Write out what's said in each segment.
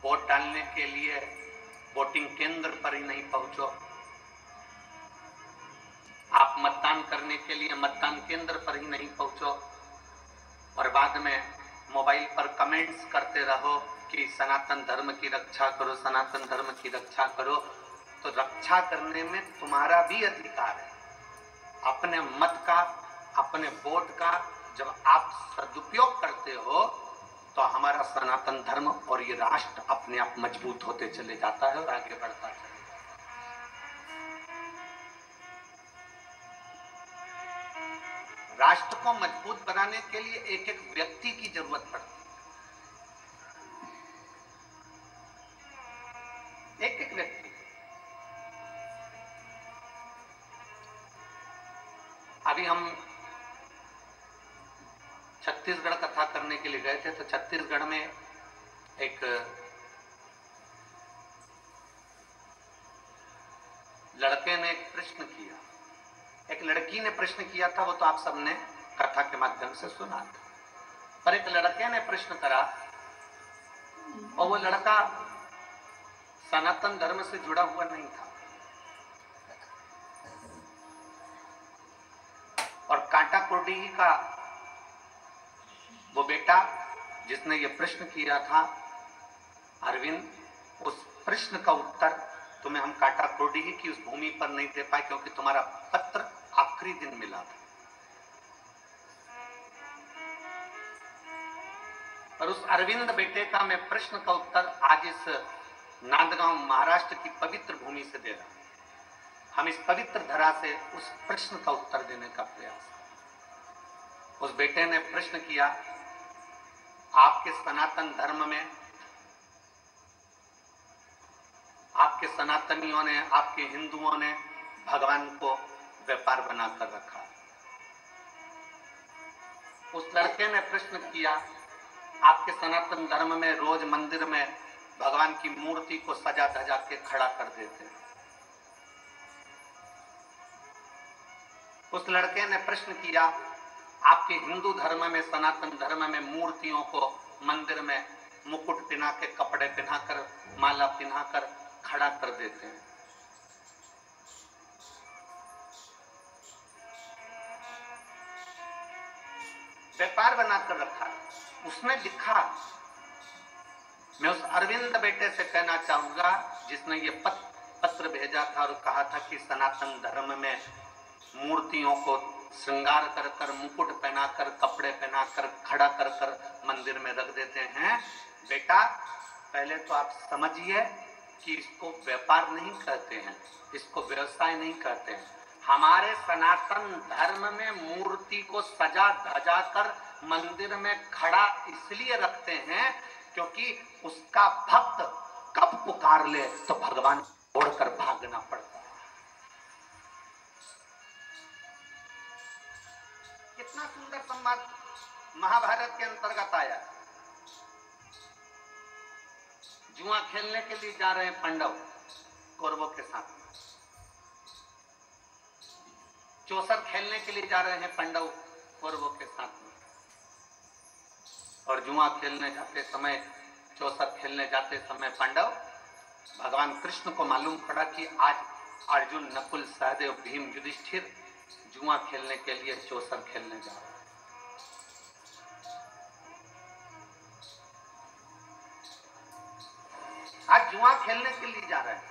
Vote डालने के लिए वोटिंग केंद्र पर ही नहीं पहुंचो, आप मतदान करने के लिए मतदान केंद्र पर ही नहीं पहुंचो और बाद में मोबाइल पर कमेंट्स करते रहो कि सनातन धर्म की रक्षा करो, सनातन धर्म की रक्षा करो। तो रक्षा करने में तुम्हारा भी अधिकार है। अपने मत का, अपने वोट का जब आप सदुपयोग करते हो तो हमारा सनातन धर्म और ये राष्ट्र अपने आप मजबूत होते चले जाता है और आगे बढ़ता है। राष्ट्र को मजबूत बनाने के लिए एक एक व्यक्ति की जरूरत पड़ती है, एक एक व्यक्ति। अभी हम छत्तीसगढ़ कथा करने के लिए गए थे, तो छत्तीसगढ़ में एक लड़के ने एक प्रश्न किया, एक लड़की ने प्रश्न किया था, वो तो आप सबने कथा के माध्यम से सुना था। पर एक लड़के ने प्रश्न करा और वो लड़का सनातन धर्म से जुड़ा हुआ नहीं था और कांटा कुर्डी का वो बेटा जिसने ये प्रश्न किया था, अरविंद, उस प्रश्न का उत्तर तुम्हें हम कांटा कुर्डी की उस भूमि पर नहीं दे पाए क्योंकि तुम्हारा पत्र आखिरी दिन मिला था। और उस अरविंद बेटे का मैं प्रश्न का उत्तर आज इस नांदगांव महाराष्ट्र की पवित्र भूमि से दे रहा हूं। हम इस पवित्र धरा से उस प्रश्न का उत्तर देने का प्रयास। उस बेटे ने प्रश्न किया, आपके सनातन धर्म में, आपके सनातनियों ने, आपके हिंदुओं ने भगवान को व्यापार बनाकर रखा। उस लड़के ने प्रश्न किया, आपके सनातन धर्म में रोज मंदिर में भगवान की मूर्ति को सजा धजा के खड़ा कर देते हैं। उस लड़के ने प्रश्न किया, आपके हिंदू धर्म में, सनातन धर्म में मूर्तियों को मंदिर में मुकुट पहना के, कपड़े पहनाकर, माला पहनाकर खड़ा कर देते हैं। व्यापार बनाकर रखा। उसने लिखा, मैं उस अरविंद बेटे से कहना चाहूंगा जिसने ये पत्र भेजा था और कहा था कि सनातन धर्म में मूर्तियों को श्रृंगार कर कर, मुकुट पहनाकर, कपड़े पहनाकर, खड़ा कर कर मंदिर में रख देते हैं। बेटा, पहले तो आप समझिए कि इसको व्यापार नहीं कहते हैं, इसको व्यवसाय नहीं कहते हैं। हमारे सनातन धर्म में मूर्ति को सजा धजा कर मंदिर में खड़ा इसलिए रखते हैं क्योंकि उसका भक्त कब पुकार ले तो भगवान छोड़कर भागना पड़ता है। कितना सुंदर संवाद महाभारत के अंतर्गत आया। जुआ खेलने के लिए जा रहे हैं पांडव कौरवों के साथ, चौसर खेलने के लिए जा रहे हैं पांडव कौरवों के साथ में। और जुआ खेलने जाते समय, चौसर खेलने जाते समय पांडव, भगवान कृष्ण को मालूम पड़ा कि आज अर्जुन, नकुल, सहदेव, भीम, युधिष्ठिर जुआ खेलने के लिए चौसर खेलने जा रहे हैं। आज जुआ खेलने के लिए जा रहे हैं।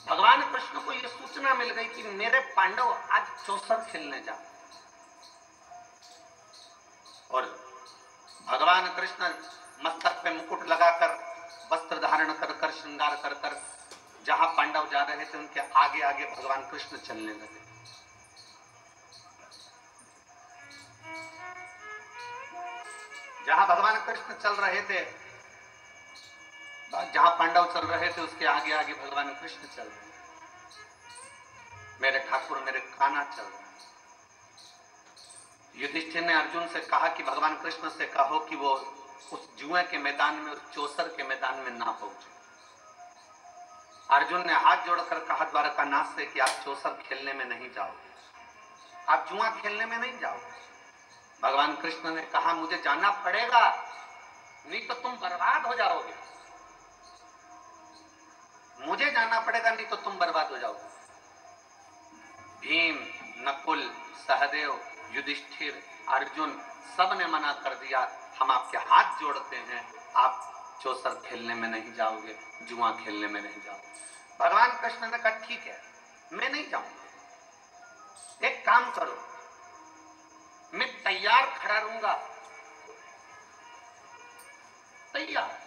भगवान कृष्ण को यह सूचना मिल गई कि मेरे पांडव आज चौसर खेलने जा रहे हैं। और भगवान कृष्ण मस्तक पे मुकुट लगाकर, वस्त्र धारण कर कर, श्रृंगार कर कर जहां पांडव जा रहे थे उनके आगे आगे भगवान कृष्ण चलने लगे। जहां भगवान कृष्ण चल रहे थे, जहां पांडव चल रहे थे उसके आगे आगे भगवान कृष्ण चल रहे थे। मेरे ठाकुर, मेरे कान्हा चल रहे हैं। युधिष्ठिर ने अर्जुन से कहा कि भगवान कृष्ण से कहो कि वो उस जुए के मैदान में, उस चौसर के मैदान में ना पहुंचे। अर्जुन ने हाथ जोड़कर कहा द्वारकानाथ से कि आप चौसर खेलने में नहीं जाओगे, आप जुआ खेलने में नहीं जाओगे। भगवान कृष्ण ने कहा मुझे जाना पड़ेगा, नहीं तो तुम बर्बाद हो जाओगे। मुझे जाना पड़ेगा, नहीं तो तुम बर्बाद हो जाओगे। भीम, नकुल, सहदेव, युधिष्ठिर, अर्जुन सब ने मना कर दिया, हम आपके हाथ जोड़ते हैं, आप चौसर खेलने में नहीं जाओगे, जुआ खेलने में नहीं जाओगे। भगवान कृष्ण ने कहा ठीक है, मैं नहीं जाऊंगा। एक काम करो, मैं तैयार खड़ा रहूंगा, तैयार।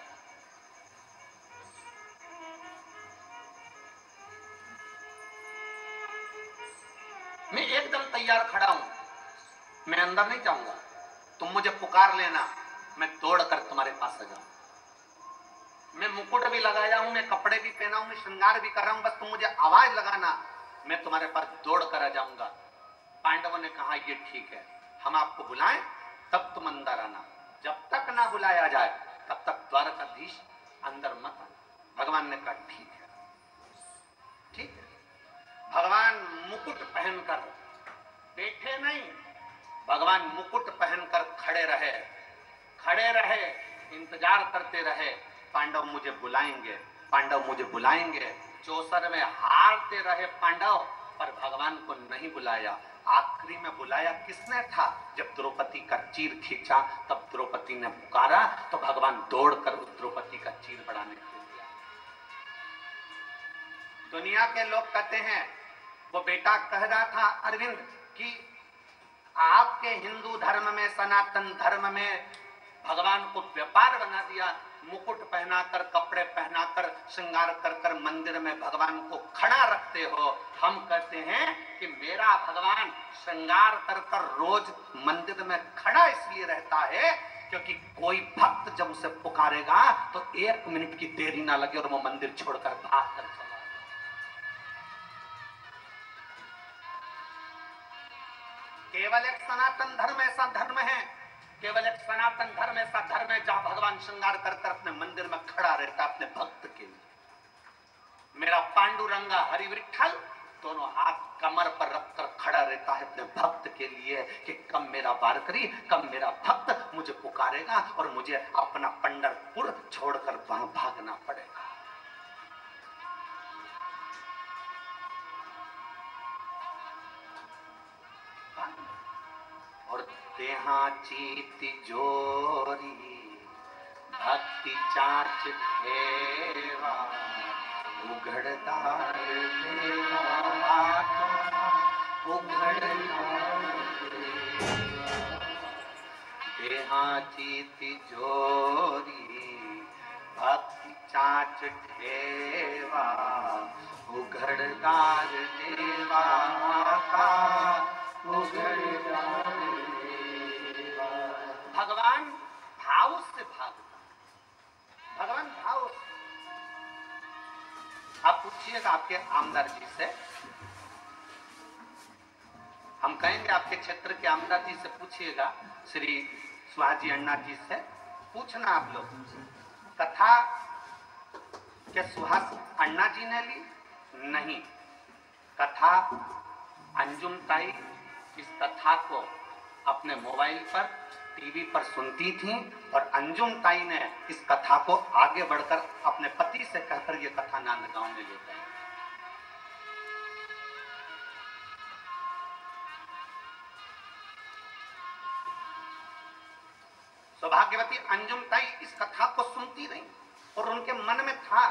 मैं एकदम तैयार खड़ा हूं, मैं अंदर नहीं जाऊंगा, तुम मुझे पुकार लेना, मैं दौड़ कर तुम्हारे पास आ जाऊं। मैं मुकुट भी लगाया हूं, मैं कपड़े भी पहना हूं, मैं श्रृंगार भी कर रहा हूं, बस तुम मुझे आवाज लगाना, मैं तुम्हारे पास दौड़ कर आ जाऊंगा। पांडवों ने कहा ये ठीक है, हम आपको बुलाएं तब तुम अंदर आना, जब तक ना बुलाया जाए तब तक द्वारकाधीश अंदर मत आना। भगवान ने कहा ठीक है, ठीक है। भगवान मुकुट पहनकर बैठे नहीं, भगवान मुकुट पहनकर खड़े रहे, खड़े रहे, इंतजार करते रहे, पांडव मुझे बुलाएंगे, पांडव मुझे बुलाएंगे। चौसर में हारते रहे पांडव, पर भगवान को नहीं बुलाया। आखिरी में बुलाया किसने था? जब द्रौपदी का चीर खींचा तब द्रौपदी ने पुकारा तो भगवान दौड़कर उस द्रौपदी का चीर बढ़ाने के लिए। दुनिया के लोग कहते हैं, वो बेटा कह रहा था अरविंद कि आपके हिंदू धर्म में, सनातन धर्म में भगवान को व्यापार बना दिया, मुकुट पहनाकर, कपड़े पहनाकर, श्रृंगार कर कर मंदिर में भगवान को खड़ा रखते हो। हम कहते हैं कि मेरा भगवान श्रृंगार कर कर रोज मंदिर में खड़ा इसलिए रहता है क्योंकि कोई भक्त जब उसे पुकारेगा तो 1 मिनट की देरी ना लगे और वो मंदिर छोड़कर भाग कर चला। केवल एक सनातन धर्म ऐसा धर्म है, केवल एक सनातन धर्म ऐसा धर्म है जहां भगवान श्रृंगार कर कर अपने मंदिर में खड़ा रहता अपने भक्त के लिए। मेरा पांडुरंगा हरि विठ्ठल दोनों हाथ कमर पर रखकर खड़ा रहता है अपने भक्त के लिए कि कब मेरा वारकरी, कब मेरा भक्त मुझे पुकारेगा और मुझे अपना पंढरपुर छोड़कर वहां भागना पड़ेगा। और देहाची तिजोरी भक्ति चाच ठेवा, उघड़दार देवा उघड़दार देहाची तिजोरी भक्ति चाच ठेवा, उघड़दार देवा का भगवान भाव से भागता, भगवान भाव से। आप पूछिएगा आपके आमदार जी से, हम कहेंगे आपके क्षेत्र के आमदार जी से पूछिएगा, श्री सुहाजी अण्णा जी से पूछना आप लोग, कथा क्या सुहास अण्णा जी ने ली? नहीं, कथा अंजुम ताई इस कथा को अपने मोबाइल पर, टीवी पर सुनती थी और अंजुम ताई ने इस कथा को आगे बढ़कर अपने पति से कहकर यह कथा नांदगांव में ले गई। सौभाग्यवती अंजुम ताई इस कथा को सुनती रही और उनके मन में था,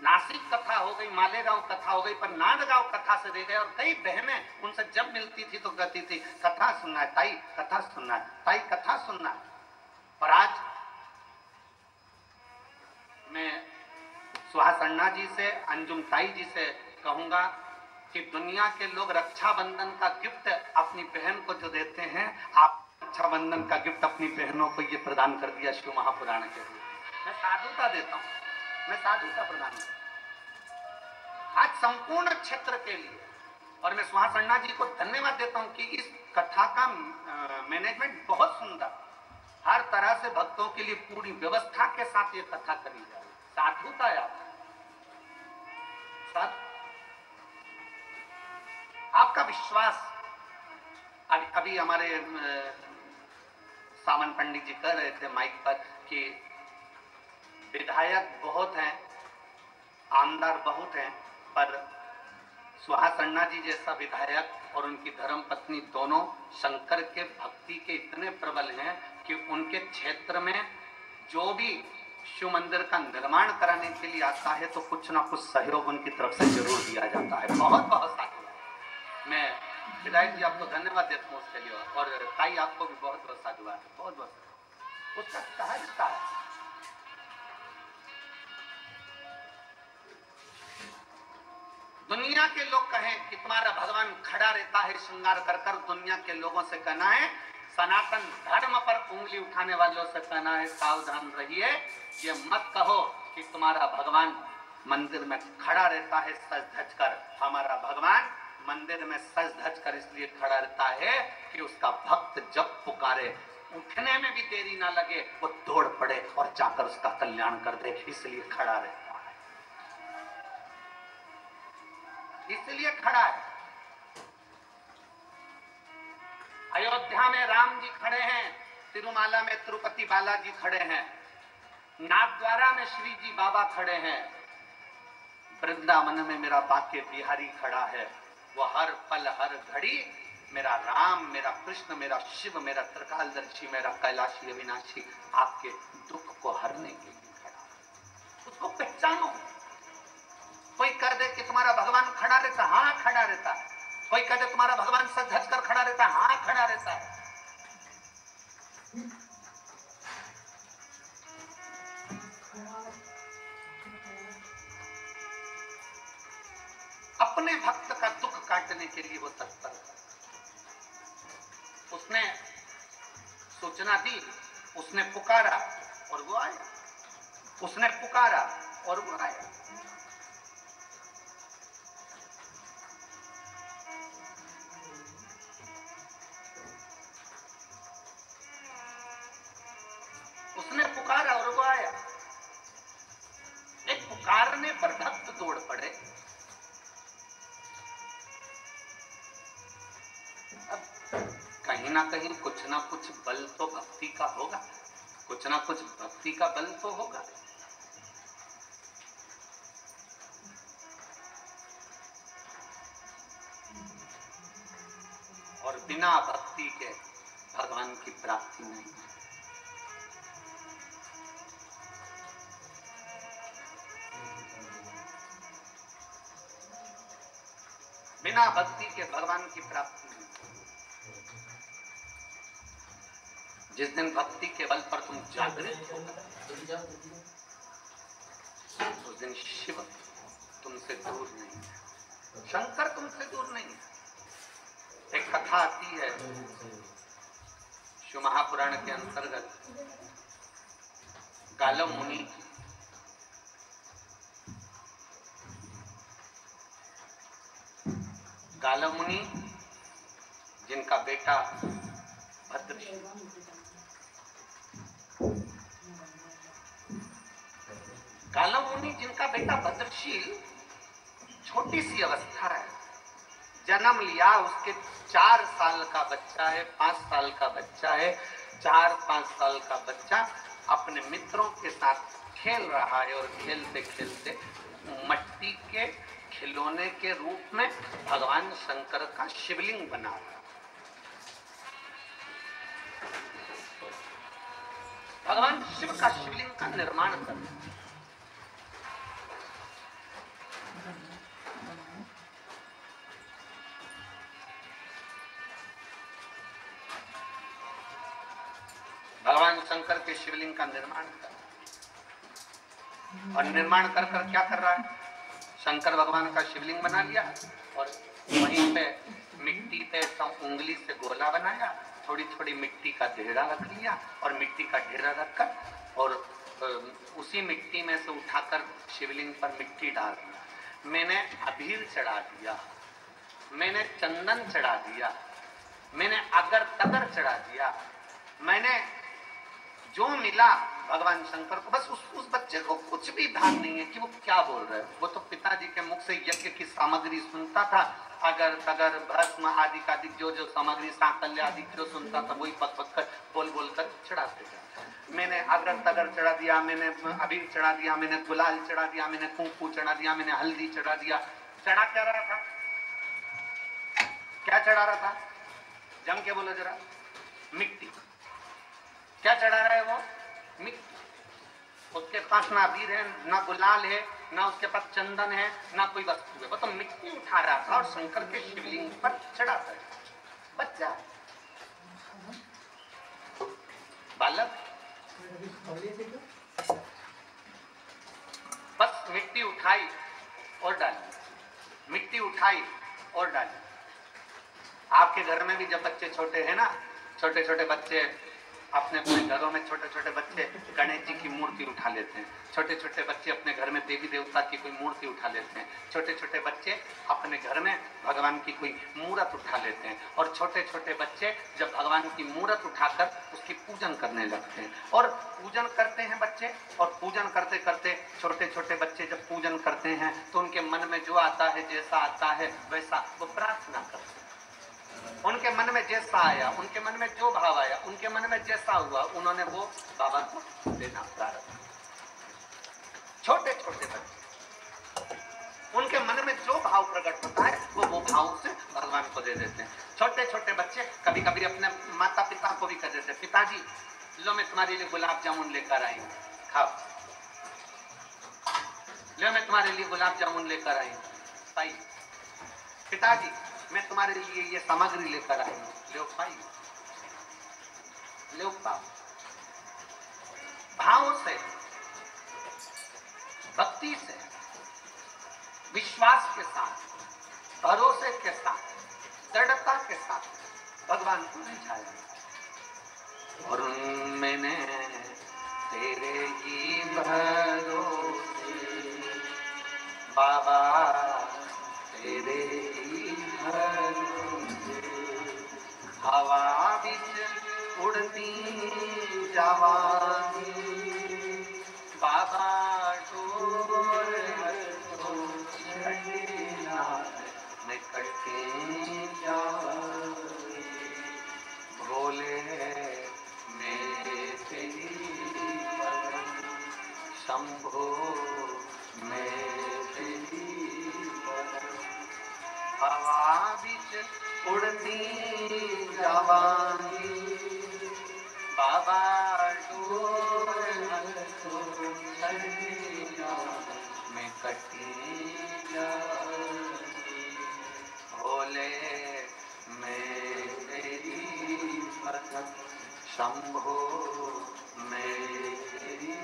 नासिक कथा हो गई, मालेगांव कथा हो गई, पर नांदगांव कथा से रह गए। और कई बहनें उनसे जब मिलती थी तो कहती थी कथा सुनना है ताई, कथा सुनना है ताई, कथा सुनना है। और आज मैं सुहास अण्णा जी से, अंजुम ताई जी से कहूंगा कि दुनिया के लोग रक्षाबंधन का गिफ्ट अपनी बहन को जो देते हैं, आप रक्षाबंधन का गिफ्ट अपनी बहनों को ये प्रदान कर दिया शिव महापुराण के रूप में। मैं साधुता देता हूं, मैं साधुता प्रदान करता हूं आज संपूर्ण क्षेत्र के लिए। और मैं सुहास अण्णा जी को धन्यवाद देता हूं कि इस कथा का मैनेजमेंट बहुत सुंदर, हर तरह से भक्तों के लिए पूरी व्यवस्था के साथ ये कथा करी जाए। साधुता है आपका विश्वास। अभी हमारे सावन पंडित जी कह रहे थे माइक पर कि विधायक बहुत हैं, आमदार बहुत हैं, पर सुहास अन्ना जी जैसा विधायक और उनकी धर्म पत्नी दोनों शंकर के भक्ति के इतने प्रबल हैं कि उनके क्षेत्र में जो भी शिव मंदिर का निर्माण कराने के लिए आता है तो कुछ ना कुछ सहयोग उनकी तरफ से जरूर दिया जाता है। बहुत बहुत साधुवाद। मैं विधायक जी आपको धन्यवाद देता हूँ उसके लिए, और ताई आपको भी बहुत बहुत साधुवाद, बहुत बहुत। उसका सहजता है। दुनिया के लोग कहें कि तुम्हारा भगवान खड़ा रहता है श्रृंगार कर कर, दुनिया के लोगों से कहना है, सनातन धर्म पर उंगली उठाने वालों से कहना है, सावधान रहिए। ये मत कहो कि तुम्हारा भगवान मंदिर में खड़ा रहता है सज धज कर। हमारा भगवान मंदिर में सज धज कर इसलिए खड़ा रहता है कि उसका भक्त जब पुकारे, उठने में भी देरी ना लगे, वो दौड़ पड़े और जाकर उसका कल्याण कर दे, इसलिए खड़ा रहता है, इसलिए खड़ा है। अयोध्या में राम जी खड़े हैं, तिरुमाला में तिरुपति बालाजी खड़े हैं, नाथद्वारा में श्री जी बाबा खड़े हैं, वृंदावन में मेरा बाके बिहारी खड़ा है। वो हर पल हर घड़ी मेरा राम, मेरा कृष्ण, मेरा शिव, मेरा त्रिकालदर्शी, मेरा कैलाशी अविनाशी आपके दुख को हरने के लिए खड़ा है। उसको पहचानो। कोई कह दे कि तुम्हारा भगवान खड़ा रहता, हाँ खड़ा रहता है। कोई कह दे तुम्हारा भगवान सज धज कर खड़ा रहता है, हाँ खड़ा रहता है। अपने भक्त का दुख काटने के लिए वो तत्पर है। उसने सूचना दी, उसने पुकारा और वो आया, उसने पुकारा और वो आया। उसने पुकारा और वो आया। एक पुकारने पर भक्त दौड़ पड़े। अब कहीं ना कहीं कुछ ना कुछ बल तो भक्ति का होगा, कुछ ना कुछ भक्ति का बल तो होगा। और बिना भक्ति के भगवान की प्राप्ति नहीं है। बिना भक्ति के भगवान की प्राप्ति नहीं। जिस दिन भक्ति के बल पर तुम जागृत हो, उस दिन शिव तुमसे दूर नहीं है, शंकर तुमसे दूर नहीं है। एक कथा आती है शिव महापुराण के अंतर्गत। गालव मुनि गालव मुनि जिनका बेटा भद्रशील, गालव मुनि जिनका बेटा भद्रशील छोटी सी अवस्था है, जन्म लिया, उसके 4 साल का बच्चा है, 5 साल का बच्चा है। 4-5 साल का बच्चा अपने मित्रों के साथ खेल रहा है और खेलते खेलते मट्टी के खिलौने के रूप में भगवान शंकर का शिवलिंग बना रहा है। भगवान शिव का शिवलिंग का निर्माण कर रहा है। भगवान शंकर के शिवलिंग का निर्माण कर, और निर्माण कर कर क्या कर रहा है, शंकर भगवान का शिवलिंग बना लिया और वहीं पे मिट्टी पे उंगली से गोला बनाया, थोड़ी थोड़ी मिट्टी का ढेरा रख लिया और मिट्टी का ढेरा रखकर और उसी मिट्टी में से उठाकर शिवलिंग पर मिट्टी डाल दिया। मैंने अबीर चढ़ा दिया, मैंने चंदन चढ़ा दिया, मैंने अगर तगर चढ़ा दिया, मैंने जो मिला भगवान शंकर को, बस उस बच्चे को कुछ भी ध्यान नहीं है कि वो क्या बोल रहे हैं। वो तो पिताजी के मुख से यज्ञ की सामग्री सुनता था, अगर तगर भस्म आदि का जो जो सामग्री सांकल्य आदि जो सुनता था वही पक पक कर बोल बोल कर चढ़ाते थे। मैंने अब अगर तगर चढ़ा दिया, मैंने अबीर चढ़ा दिया, मैंने गुलाल चढ़ा दिया, मैंने कुंकू चढ़ा दिया, मैंने हल्दी चढ़ा दिया। चढ़ा क्या रहा था? क्या चढ़ा रहा था? जम के बोलो जरा। मिट्टी। क्या चढ़ा रहा है वो? मिट्टी। उसके पास ना अबीर है, ना गुलाल है, ना उसके पास चंदन है, ना कोई वस्तु है। वो तो मिट्टी उठा रहा था और शंकर के शिवलिंग पर चढ़ाता है। बच्चा, बालक, बस मिट्टी उठाई और डाली, मिट्टी उठाई और डाली। आपके घर में भी जब बच्चे छोटे हैं ना, छोटे छोटे बच्चे अपने अपने घरों में, छोटे छोटे बच्चे गणेश जी की मूर्ति उठा लेते हैं, छोटे छोटे बच्चे अपने घर में देवी देवता की कोई मूर्ति उठा लेते हैं, छोटे छोटे बच्चे अपने घर में भगवान की कोई मूर्त उठा लेते हैं। और छोटे छोटे बच्चे जब भगवान की मूर्त उठाकर उसकी पूजन करने लगते हैं, और पूजन करते हैं बच्चे, और पूजन करते करते छोटे छोटे बच्चे जब पूजन करते हैं तो उनके मन में जो आता है, जैसा आता है वैसा वो प्रार्थना करते हैं। उनके मन में जैसा आया, उनके मन में जो भाव आया, उनके मन में जैसा हुआ, उन्होंने वो बाबा को देना प्रारंभ। छोटे छोटे बच्चे, उनके मन में जो भाव प्रकट होता है वो भाव से भगवान को दे देते हैं। छोटे छोटे बच्चे कभी कभी अपने माता पिता को भी कह देते हैं, पिताजी लो मैं तुम्हारे लिए गुलाब जामुन लेकर आई हूँ, खाओ। लो मैं तुम्हारे लिए गुलाब जामुन लेकर आई हूँ, पाई। पिताजी मैं तुम्हारे लिए ये सामग्री लेकर आई हूँ, लो पाई, लो पाओ। भाव से, भक्ति से, विश्वास के साथ, भरोसे के साथ, दृढ़ता के साथ भगवान को रिझाया। और मैंने तेरे ही भरोसे बाबा, तेरे ही भरोसे हवा बिच उड़ती जवानी बाबा डोर मैं कटी जाऊंगी भोले मेरे तेरी शंभो मेरे तेरी हवा बिच उड़ती जवानी बाबा डोर मैं कटी जाऊंगी भोले मैं तेरी भगत शंभो मैं तेरी।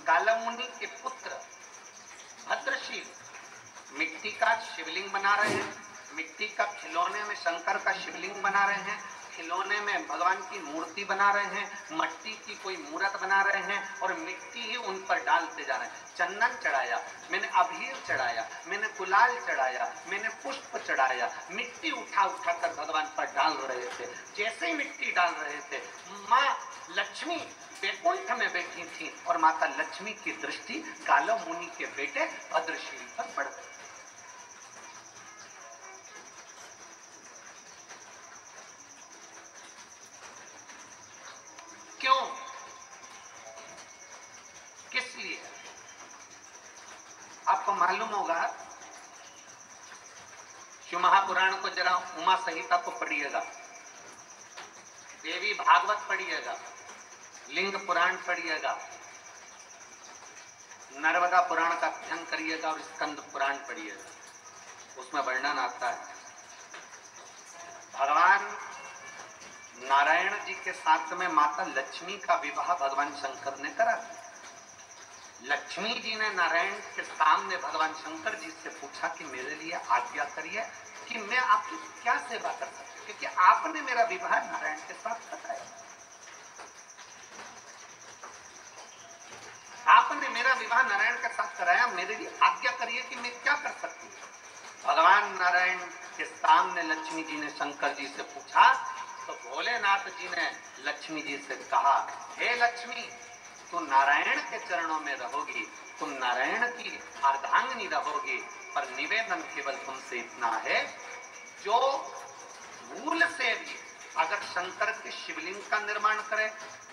काला मुनि के पुत्र भद्रशील मिट्टी का शिवलिंग बना रहे हैं, मिट्टी का खिलौने में शंकर का शिवलिंग बना रहे हैं, खिलौने में भगवान की मूर्ति बना रहे हैं, मट्टी की कोई मूर्त बना रहे हैं और मिट्टी ही उन पर डालते जा रहे हैं। चंदन चढ़ाया, मैंने अबीर चढ़ाया, मैंने गुलाल चढ़ाया, मैंने पुष्प चढ़ाया, मिट्टी उठा उठा कर भगवान पर डाल रहे थे। जैसे ही मिट्टी डाल रहे थे, माँ लक्ष्मी वैकुंठ में बैठी थी और माता लक्ष्मी की दृष्टि काला मुनि के बेटे भद्रशील पर पड़ गई। क्यों? किस लिए? आपको मालूम होगा, शिव महापुराण को जरा उमा संहिता को पढ़िएगा, देवी भागवत पढ़िएगा, लिंग पुराण पढ़िएगा, नर्मदा पुराण का अध्ययन करिएगा और स्कंद पुराण पढ़िएगा। उसमें वर्णन आता है भगवान नारायण जी के साथ में माता लक्ष्मी का विवाह भगवान शंकर ने करा। लक्ष्मी जी ने नारायण के सामने भगवान शंकर जी से पूछा कि मेरे लिए आज्ञा करिए कि मैं आपकी क्या सेवा कर सकता हूं, क्योंकि आपने मेरा विवाह नारायण के साथ कराया, आपने मेरा विवाह नारायण के साथ कराया, मेरे लिए आज्ञा करिए कि मैं क्या कर सकती हूँ। भगवान नारायण के सामने लक्ष्मी जी ने शंकर जी से पूछा तो भोलेनाथ जी ने लक्ष्मी जी से कहा, हे लक्ष्मी, तू नारायण के चरणों में रहोगी, तुम नारायण की अर्धांगिनी रहोगी, पर निवेदन केवल तुमसे इतना है, जो भूल से भी अगर शंकर के शिवलिंग का निर्माण करे,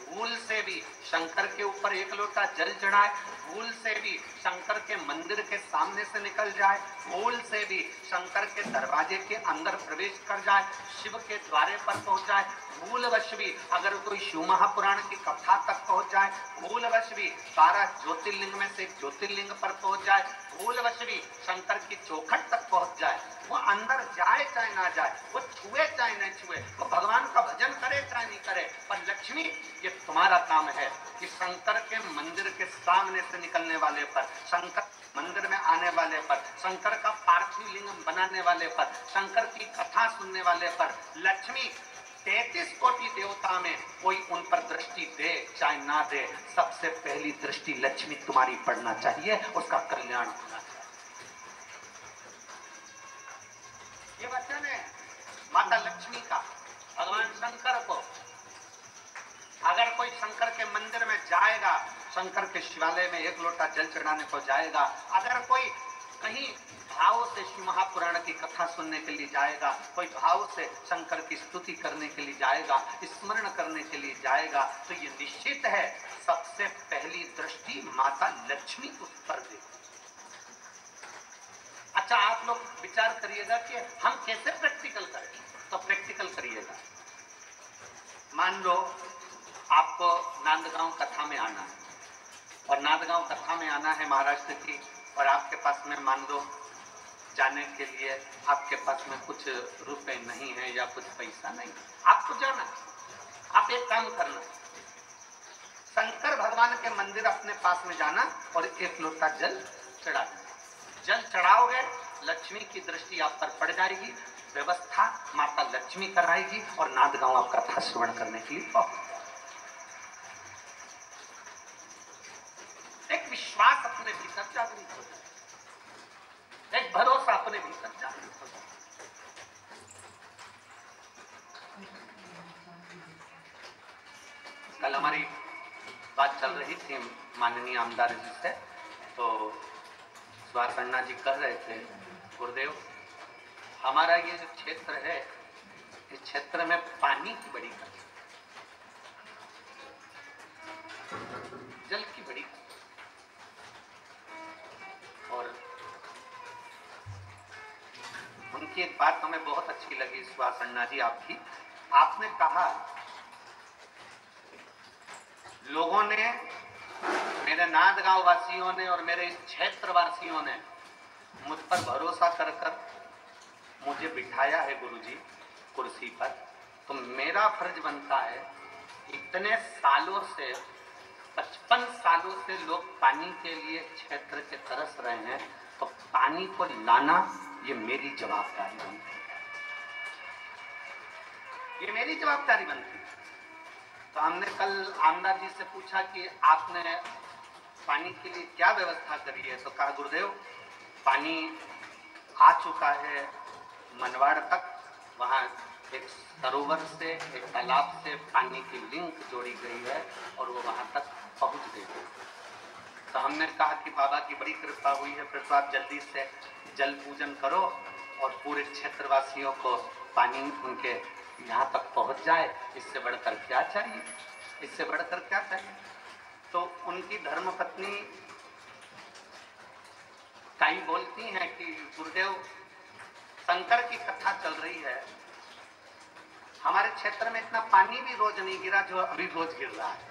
भूल से भी शंकर के ऊपर एक लोटा जल चढ़ाए, भूल से भी शंकर के मंदिर के सामने से निकल जाए, भूल से भी शंकर के दरवाजे के अंदर प्रवेश कर जाए, शिव के द्वारे पर पहुंच जाए, भूलवश भी अगर कोई शिव महापुराण की कथा तक पहुंच जाए, भूलवश भी 12 ज्योतिर्लिंग में से ज्योतिर्लिंग पर पहुंच जाए, भूलवश भी शंकर की चौखट तक पहुंच जाए, वो अंदर जाए चाहे ना जाए, वो छुए चाहे न छुए, वो भगवान का भजन करे चाहे नहीं करे, पर लक्ष्मी ये तुम्हारा काम है कि शंकर के मंदिर के सामने से निकलने वाले पर, शंकर मंदिर में आने वाले पर, शंकर का पार्थिव लिंग बनाने वाले पर, शंकर की कथा सुनने वाले पर लक्ष्मी 33 कोटि देवता में कोई उन पर दृष्टि दे चाहे ना दे, सबसे पहली दृष्टि लक्ष्मी तुम्हारी पड़ना चाहिए, उसका कल्याण होना चाहिए। ये वचन है माता लक्ष्मी का, भगवान शंकर को। अगर कोई शंकर के मंदिर में जाएगा, शंकर के शिवालय में एक लोटा जल चढ़ाने को जाएगा, अगर कोई कहीं भाव से शिव महापुराण की कथा सुनने के लिए जाएगा, कोई भाव से शंकर की स्तुति करने के लिए जाएगा, स्मरण करने के लिए जाएगा, तो ये निश्चित है सबसे पहली दृष्टि माता लक्ष्मी उस पर देगी। अच्छा, आप लोग विचार करिएगा कि हम कैसे प्रैक्टिकल करें, तो प्रैक्टिकल करिएगा। मान लो आपको नांदगांव कथा में आना है, और नांदगांव कथा में आना है महाराष्ट्र की, और आपके पास में मान लो जाने के लिए आपके पास में कुछ रुपए नहीं है या कुछ पैसा नहीं, आपको जाना है। आप एक काम करना, शंकर भगवान के मंदिर अपने पास में जाना और एक लोटा जल चढ़ा देना। जल चढ़ाओगे, लक्ष्मी की दृष्टि आप पर पड़ जाएगी, व्यवस्था माता लक्ष्मी कराएगी, और नांदगांव आप कथा श्रवण करने के लिए पहुंच। एक विश्वास अपने भीतर जागृत हो जाए, एक भरोसा अपने भीतर जागृत हो जाए। कल हमारी बात चल रही थी माननीय आमदार जी से, तो सुभाष अन्ना जी कह रहे थे, गुरुदेव हमारा ये जो क्षेत्र है, इस क्षेत्र में पानी की बड़ी कमी, जल की बड़ी कमी। और उनकी एक बात हमें बहुत अच्छी लगी सुभाष अन्ना जी आपकी, आपने कहा लोगों ने, मेरे नांदगांव वासियों ने और मेरे इस क्षेत्र वासियों ने मुझ पर भरोसा कर कर मुझे बिठाया है गुरुजी कुर्सी पर, तो मेरा फर्ज बनता है, इतने सालों से 55 सालों से लोग पानी के लिए क्षेत्र के तरस रहे हैं, तो पानी को लाना ये मेरी जवाबदारी बनती है, ये मेरी जवाबदारी बनती है। तो हमने कल आमदार जी से पूछा कि आपने पानी के लिए क्या व्यवस्था करी है, तो कहा गुरुदेव पानी आ चुका है मनवाड़ तक, वहाँ एक सरोवर से, एक तालाब से पानी की लिंक जोड़ी गई है और वो वहाँ तक पहुँच गई है। तो हमने कहा कि बाबा की बड़ी कृपा हुई है, फिर तो आप जल्दी से जल पूजन करो और पूरे क्षेत्रवासियों को पानी उनके यहाँ तक पहुँच जाए, इससे बढ़कर क्या चाहिए, इससे बढ़कर क्या चाहिए। तो उनकी धर्मपत्नी कई बोलती हैं कि गुरुदेव शंकर की कथा चल रही है, हमारे क्षेत्र में इतना पानी भी रोज नहीं गिरा जो अभी रोज गिर रहा है,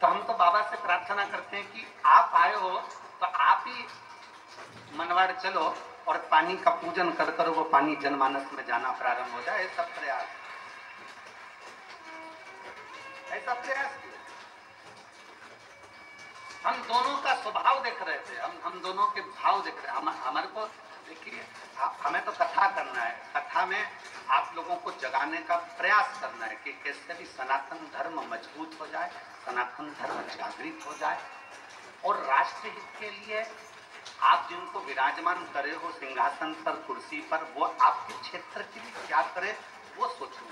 तो हम तो बाबा से प्रार्थना करते हैं कि आप आए हो तो आप ही मनवाड़ चलो और पानी का पूजन कर कर वो पानी जनमानस में जाना प्रारंभ हो जाए। ऐसा प्रयास, ऐसा प्रयास हम दोनों का स्वभाव देख रहे थे, हम दोनों के भाव देख रहे हैं। हमारे को देखिए, हमें तो कथा करना है, कथा में आप लोगों को जगाने का प्रयास करना है कि कैसे भी सनातन धर्म मजबूत हो जाए, सनातन धर्म जागृत हो जाए, और राष्ट्र हित के लिए आप जिनको विराजमान करे हो सिंहासन पर, कुर्सी पर, वो आपके क्षेत्र के लिए क्या करे वो सोचो।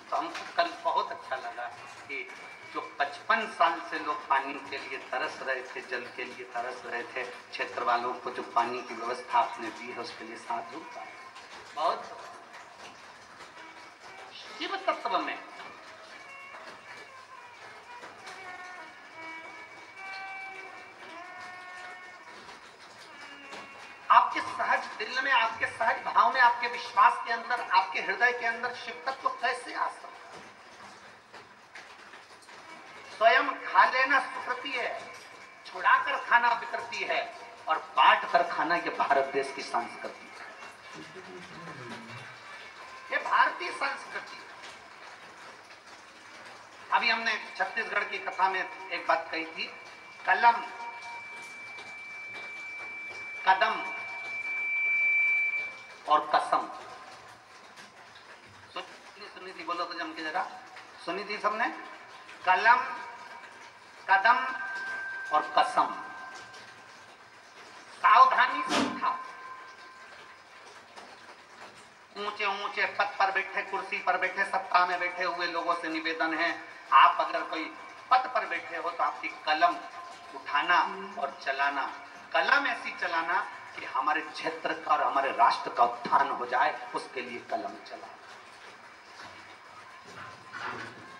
तो हमको कल बहुत अच्छा लगा कि जो 55 साल से लोग पानी के लिए तरस रहे थे, जल के लिए तरस रहे थे, क्षेत्र वालों को जो पानी की व्यवस्था आपने दी है उसके लिए साधु बहुत। शिव तत्व में आपके सहज दिल में, आपके सहज भाव में, आपके विश्वास के अंदर, आपके हृदय के अंदर शिव तत्व कैसे आ सकता? स्वयं खा लेना सुकृति है, छुड़ाकर खाना विकृति है, और बांट कर खाना ये भारत देश की संस्कृति है, ये भारतीय संस्कृति है। अभी हमने छत्तीसगढ़ की कथा में एक बात कही थी, कलम, कदम और कसम। सुनी थी? बोलो तो जम के जरा, सुनी थी सबने? कलम, कदम और कसम। सावधानी से था। ऊंचे ऊंचे पद पर बैठे, कुर्सी पर बैठे, सत्ता में बैठे हुए लोगों से निवेदन है, आप अगर कोई पद पर बैठे हो तो आपकी कलम उठाना और चलाना, कलम ऐसी चलाना कि हमारे क्षेत्र का और हमारे राष्ट्र का उत्थान हो जाए, उसके लिए कलम चला।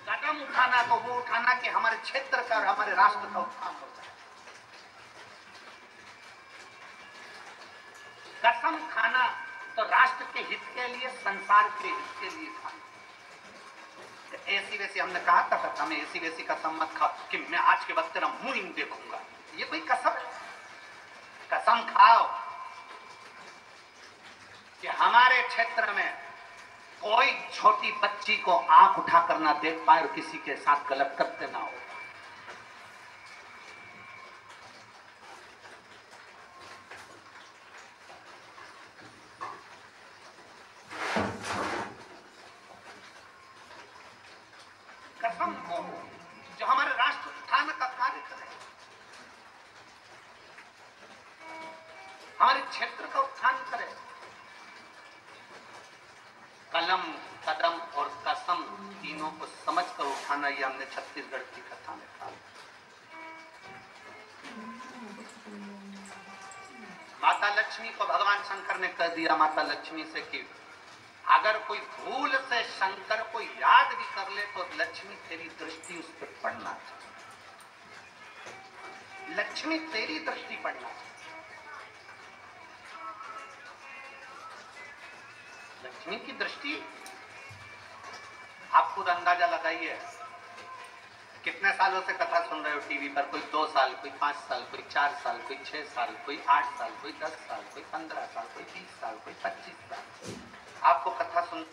कदम उठाना तो वो उठाना कि हमारे क्षेत्र का और हमारे राष्ट्र का उत्थान हो जाए। कसम खाना तो राष्ट्र के हित के लिए, संसार के हित के लिए खाना। ऐसी वैसी हमने कहा था कथा में, ऐसी वैसी कसम मत खाओ कि मैं आज के वक्त तेरा मुंह ही देखूंगा, ये कोई कसम है? कसम खाओ कि हमारे क्षेत्र में कोई छोटी बच्ची को आंख उठाकर ना देख पाए और किसी के साथ गलत करते ना हो। कसम हो जो हमारे राष्ट्र उत्थान का कार्य करे, हमारे क्षेत्र का उत्थान करे। कलम, कदम और कसम तीनों को समझकर उठाना, ये हमने छत्तीसगढ़ की कथा में कहा। माता लक्ष्मी को भगवान शंकर ने कह दिया, माता लक्ष्मी से कि अगर कोई भूल से शंकर को याद भी कर ले तो लक्ष्मी तेरी दृष्टि उस पर पड़ना चाहिए, लक्ष्मी तेरी दृष्टि पड़ना चाहिए। लक्ष्मी की दृष्टि आप खुद अंदाजा लगाइए। कितने सालों से कथा सुन रहे हो टीवी पर? कोई 2 साल, कोई 5 साल, कोई 4 साल, कोई 6 साल, कोई 8 साल, कोई 10 साल, कोई 15 साल, कोई 20 साल, कोई 25 साल आपको कथा सुन